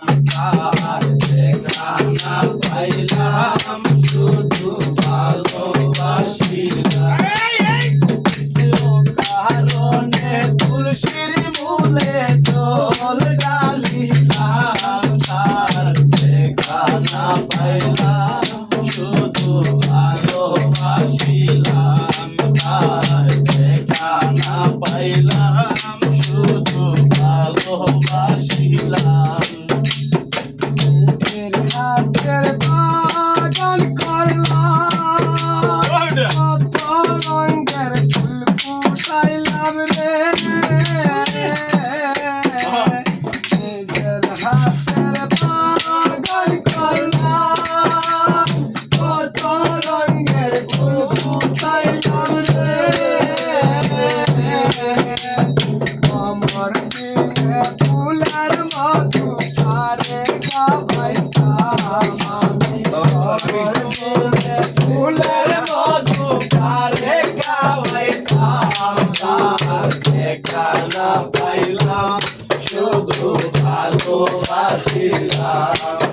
তার দেখা না পাইলাম শুধু ভালোবাসিলাম কারণে তুলসীর মূলে জল ঢালিলাম তার দেখা না পাইলাম শুধু ভালোবাসিলাম তার দেখা না পাইলাম শুধু ভালোবাসিলাম হাতের বাগান করলাম কত রঙের ফুল ফুটাইলাম রে নিজের হাতের বাগান করলাম কত রঙের ফুল ফুটাইলাম রে আমার দিনে ফুলের মধু কারে গাবাইতাম আমি ফুলের মধু কারে গাওয়াইতাম তার দেখা না পাইলাম শুধু ভালোবাসিলাম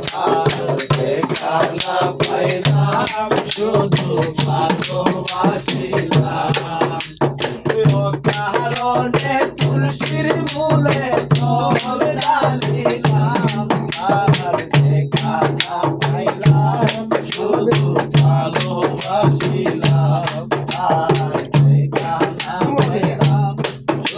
তার দেখা না পাইলাম শুধু ভালোবাসিলাম কারণে তুলসীর মূলে জল ঢালিলাম আর দেখা না পাইলাম শুধু ভালোবাসিলাম আর দেখা না পাইলাম শুধু